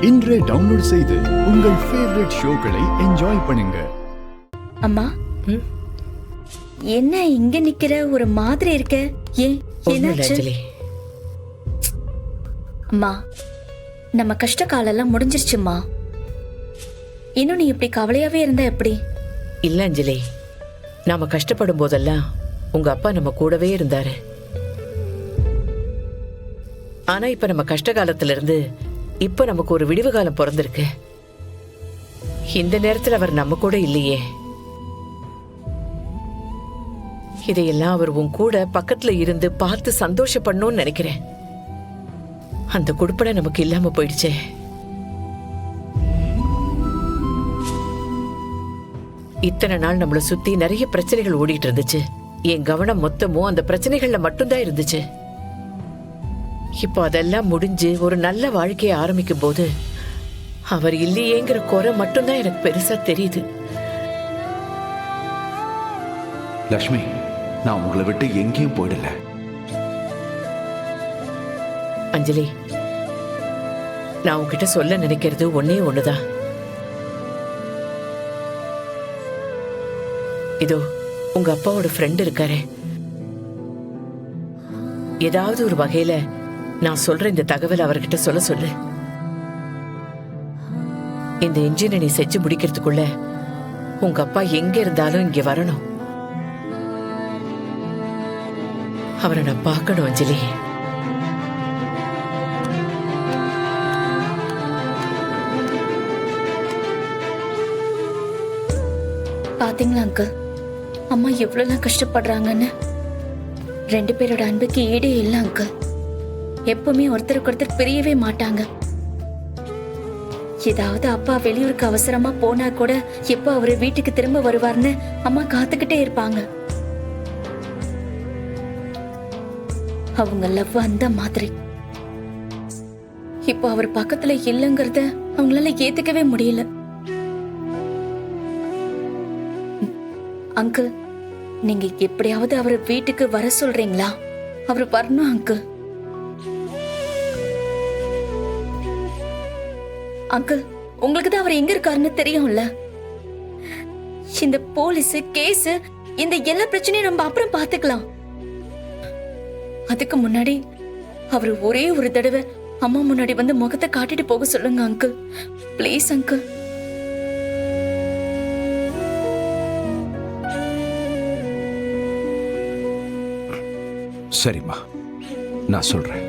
இன்றே டவுன்லோட் செய்து உங்கள் ஃபேவரட் ஷோக்களை என்ஜாய் பண்ணுங்க. அம்மா, என்ன இங்க நிக்கிற ஒரு மாதிரி இருக்க? ஏன் என்னாச்சு? அம்மா, நம்ம கஷ்ட காலெல்லாம் முடிஞ்சிருச்சுமா. இன்னும் நீ இப்படி கவலையாவே இருந்தா எப்படி? இல்ல அஞ்சலி, நாம கஷ்டப்படும் போதெல்லாம் உங்க அப்பா நம்ம கூடவே இருந்தாரு. ஆனா இப்ப நம்ம கஷ்ட காலத்துல இருந்து இப்ப நமக்கு ஒரு விடிவு காலம் பிறந்திருக்கு. இந்த நேரத்துல அவர் நம்ம கூட இல்லையே. இதையெல்லாம் அவர் உன் கூட பக்கத்துல இருந்து பார்த்து சந்தோஷப்படணும்னு நினைக்கிறேன். அந்த கொடுப்பனை நமக்கு இல்லாம போயிடுச்சே. இத்தனை நாள் நம்மளை சுத்தி நிறைய பிரச்சனைகள் ஓடிட்டு இருந்துச்சு. என் கவனம் மொத்தமும் அந்த பிரச்சனைகள்ல மட்டும்தான் இருந்துச்சு. இப்போ அதெல்லாம் முடிஞ்சு ஒரு நல்ல வாழ்க்கையை ஆரம்பிக்கும் போது அவர் இல்லையேங்கிற குறை மட்டும்தான் எனக்கு பெருசா தெரியுது. லக்ஷ்மி, நான் உங்களை விட்டு எங்கேயும் போயிடல. அஞ்சலி, நான் உன்கிட்ட சொல்ல நினைக்கிறது ஒன்னே ஒண்ணுதான். இதோ உங்க அப்பாவோட ஃப்ரெண்ட் இருக்காரு. ஏதாவது ஒரு வகையில நான் சொல்ற இந்த தகவல் அவர்கிட்ட சொல்ல சொல்லு. இந்த இன்ஜினை நீ செஞ்சு முடிக்கிறதுக்குள்ள உங்க அப்பா எங்க இருந்தாலும் இங்க வரணும். அவரை நான் பார்க்கணும் அஞ்சலி. பாத்தீங்களா அங்கிள், அம்மா எவ்வளவு கஷ்டப்படுறாங்கன்னு. 2 பேரோட அன்புக்கு ஈடே இல்ல அங்கிள். எப்பவுமே ஒருத்தருக்கு ஒருத்தர் பிரியவே மாட்டாங்க. ஏதாவது அப்பா வெளியூருக்கு அவசரமா போனா கூட எப்போ அவரு வீட்டுக்கு திரும்ப வருவார்னு அம்மா காத்துக்கிட்டே இருப்பாங்க. அவங்க லவ் அந்த மாதிரி. இப்போ அவர் பக்கத்துல இல்லைங்கிறத அவங்களால ஏத்துக்கவே முடியல. அங்கிள், நீங்க எப்படியாவது அவரை வீட்டுக்கு வர சொல்றீங்களா? அவர் வரணும் அங்கிள். அங்கிள், உங்களுக்கு தான் அவர் எங்க இருக்காருன்னு தெரியும்ல. இந்த போலீஸ் கேஸ், இந்த எல்லா பிரச்சனையும் நம்ம அப்புறம் பாத்துக்கலாம். அதுக்கு முன்னாடி அவர் ஒரே ஒரு தடவை அம்மா முன்னாடி வந்து முகத்தை காட்டிட்டு போக சொல்லுங்க அங்கிள். Please uncle. சரிம்மா, நான் சொல்றேன்.